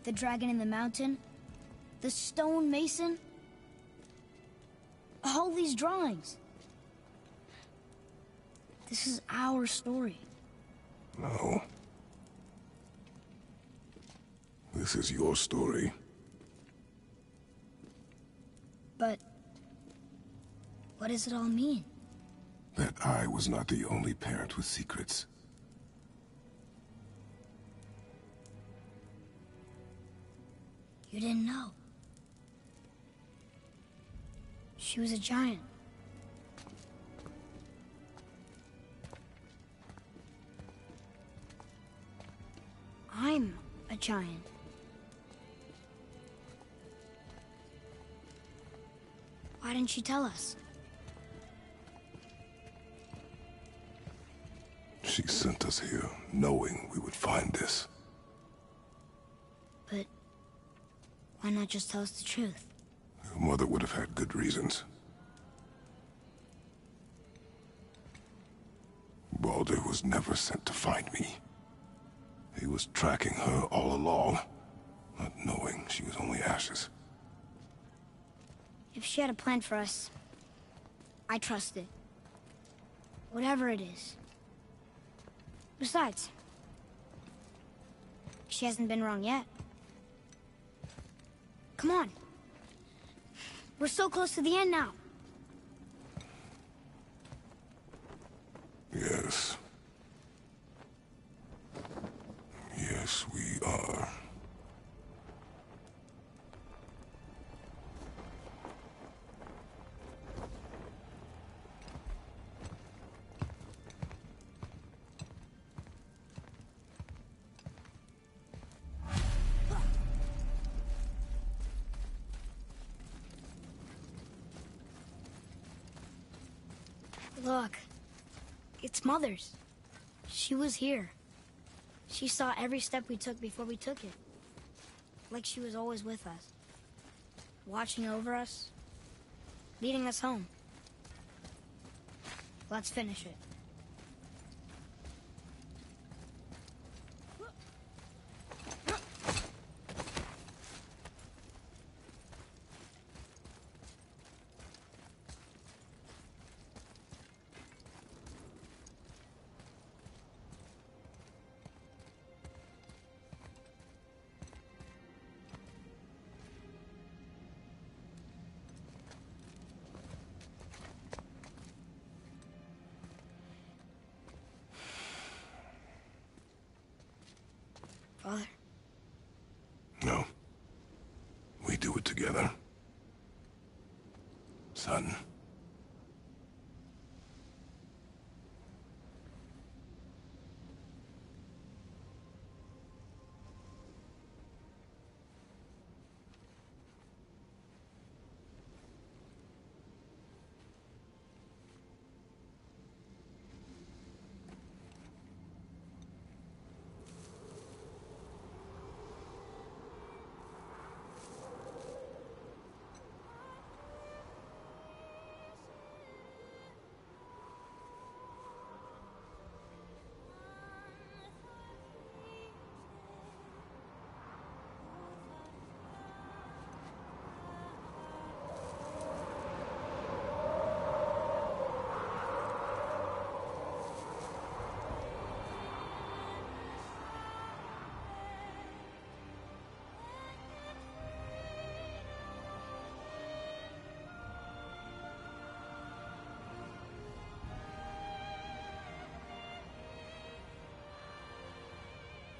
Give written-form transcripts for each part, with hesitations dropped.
The dragon in the mountain? The stone mason? All these drawings. This is our story. No. This is your story. But what does it all mean? That I was not the only parent with secrets. You didn't know. She was a giant. I'm a giant. Why didn't she tell us? She sent us here, knowing we would find this. But why not just tell us the truth? Your mother would have had good reasons. Baldur was never sent to find me. He was tracking her all along, not knowing she was only ashes. If she had a plan for us, I trust it. Whatever it is. Besides, she hasn't been wrong yet. Come on. We're so close to the end now. Yes. Yes, we are. Look. It's Mother's. She was here. She saw every step we took before we took it. Like she was always with us. Watching over us. Leading us home. Let's finish it. Father? No. We do it together. Son.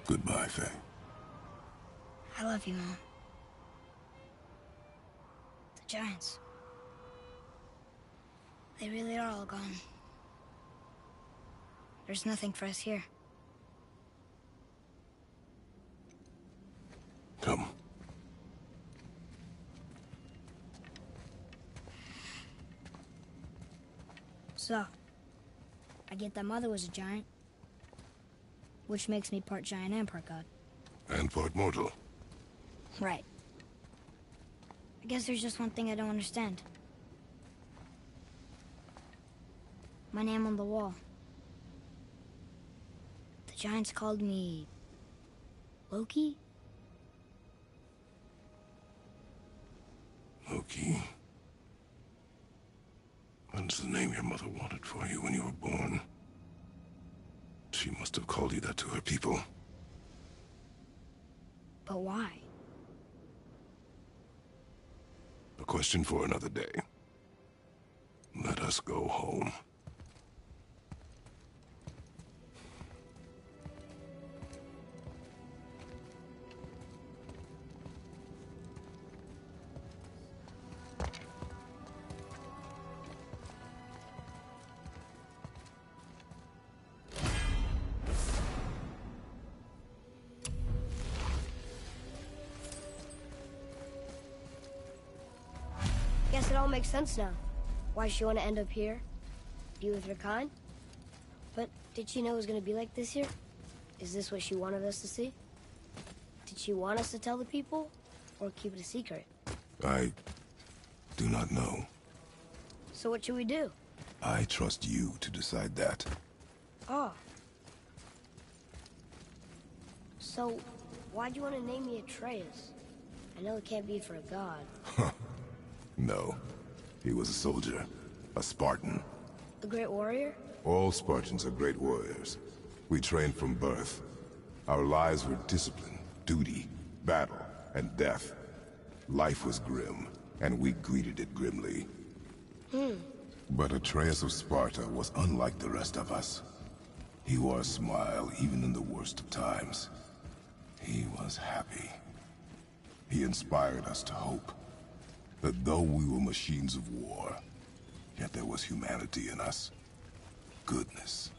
Goodbye, Faye. I love you, Mom. The Giants. They really are all gone. There's nothing for us here. Come. So, I get that Mother was a giant. Which makes me part giant and part god. And part mortal. Right. I guess there's just one thing I don't understand. My name on the wall. The Giants called me... Loki? Spartan's the name your mother wanted for you when you were born. She must have called you that to her people. But why? A question for another day. Let us go home. Guess it all makes sense now. Why she want to end up here? Be with her kind? But did she know it was going to be like this here? Is this what she wanted us to see? Did she want us to tell the people? Or keep it a secret? I do not know. So what should we do? I trust you to decide that. Oh. So, why'd you want to name me Atreus? I know it can't be for a god. No. He was a soldier. A Spartan. A great warrior? All Spartans are great warriors. We trained from birth. Our lives were discipline, duty, battle, and death. Life was grim, and we greeted it grimly. But Atreus of Sparta was unlike the rest of us. He wore a smile even in the worst of times. He was happy. He inspired us to hope. That though we were machines of war, yet there was humanity in us. Goodness.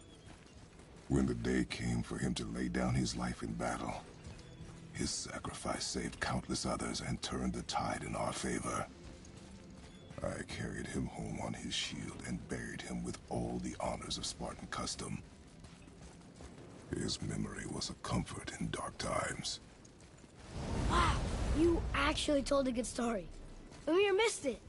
When the day came for him to lay down his life in battle, his sacrifice saved countless others and turned the tide in our favor. I carried him home on his shield and buried him with all the honors of Spartan custom. His memory was a comfort in dark times. Wow, you actually told a good story. Mimir missed it.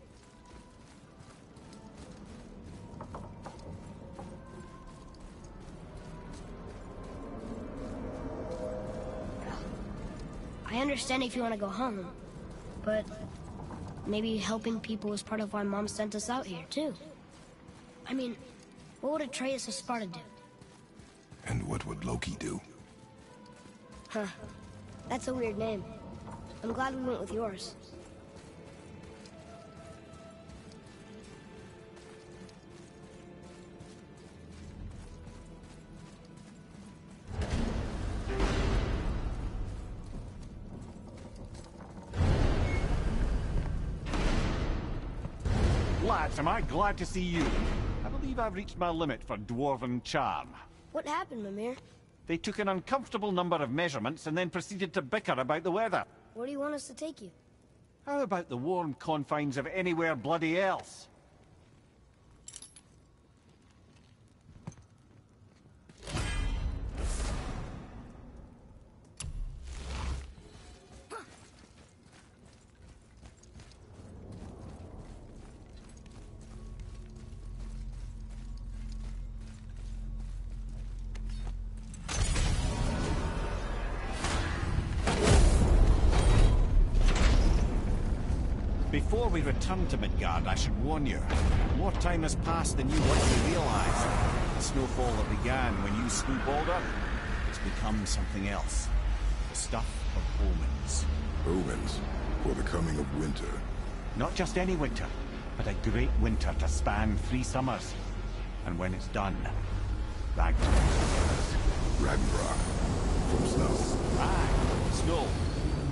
I understand if you want to go home, but maybe helping people was part of why Mom sent us out here, too. I mean, what would Atreus of Sparta do? And what would Loki do? Huh. That's a weird name. I'm glad we went with yours. Lads, am I glad to see you. I believe I've reached my limit for dwarven charm. What happened, Mimir? They took an uncomfortable number of measurements and then proceeded to bicker about the weather. Where do you want us to take you? How about the warm confines of anywhere bloody else? Before we return to Midgard, I should warn you. More time has passed than you likely realize. The snowfall that began when you slew Baldur has become something else. The stuff of omens. Omens for the coming of winter. Not just any winter, but a great winter to span 3 summers. And when it's done, Ragnarok. Ragnarok. From snow. Aye, snow.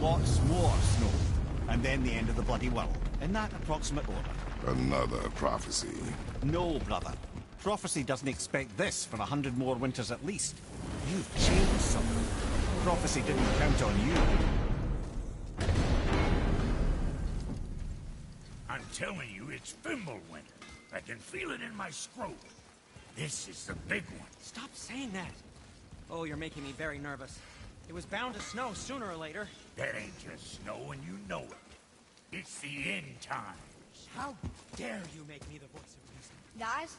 Lots more snow. And then the end of the bloody world. In that approximate order. Another prophecy. No, brother. Prophecy doesn't expect this for 100 more winters at least. You've changed something. Prophecy didn't count on you. I'm telling you, it's Fimbulwinter. I can feel it in my scrotum. This is the big one. Stop saying that. Oh, you're making me very nervous. It was bound to snow sooner or later. That ain't just snow and you know it. It's the end times. How dare you make me the voice of reason? Guys?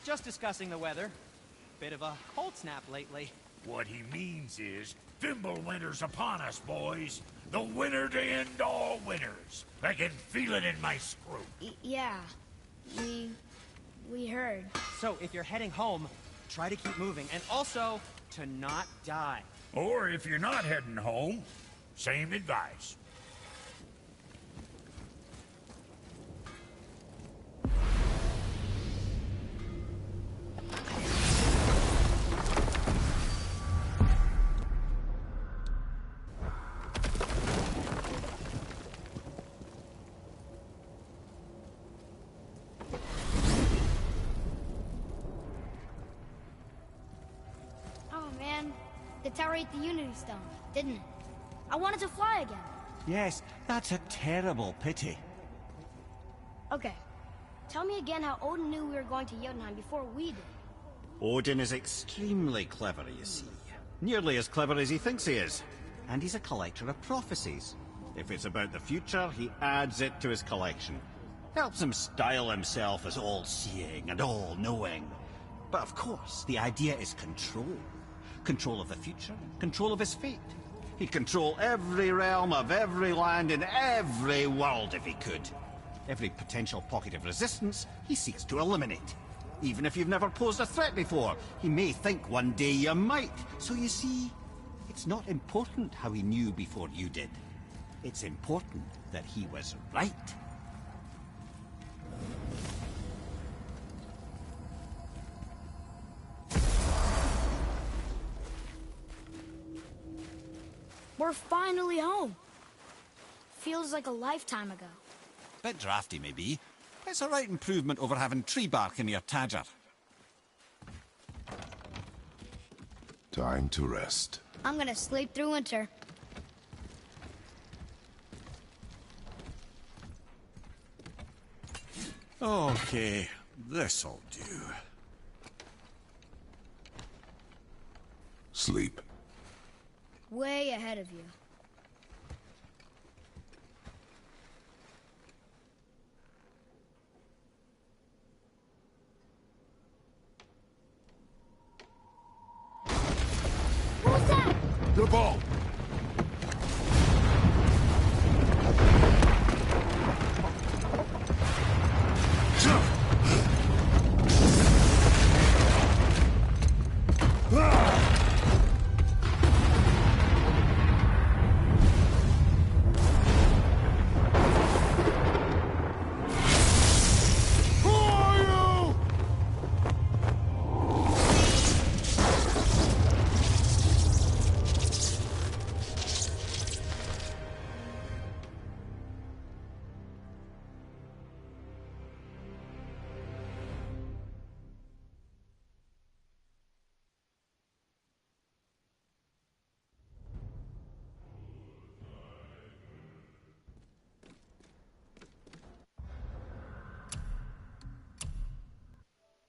Just discussing the weather. Bit of a cold snap lately. What he means is, Fimbulwinter's upon us, boys. The winter to end all winters. I can feel it in my scrotum. Yeah. We We heard. So, if you're heading home, try to keep moving, and also to not die. Or if you're not heading home, same advice. Oh man, the tower ate the Unity Stone, didn't it? I wanted to fly again. Yes, that's a terrible pity. Okay, tell me again how Odin knew we were going to Jotunheim before we did. Odin is extremely clever, you see. Nearly as clever as he thinks he is. And he's a collector of prophecies. If it's about the future, he adds it to his collection. Helps him style himself as all-seeing and all-knowing. But of course, the idea is control. Control of the future, control of his fate. He'd control every realm of every land in every world if he could. Every potential pocket of resistance, he seeks to eliminate. Even if you've never posed a threat before, he may think one day you might. So you see, it's not important how he knew before you did. It's important that he was right. We're finally home. Feels like a lifetime ago. Bit drafty, maybe. It's a right improvement over having tree bark in your Tadger. Time to rest. I'm gonna sleep through winter. Okay, this'll do. Sleep. Way ahead of you. What was that? The ball!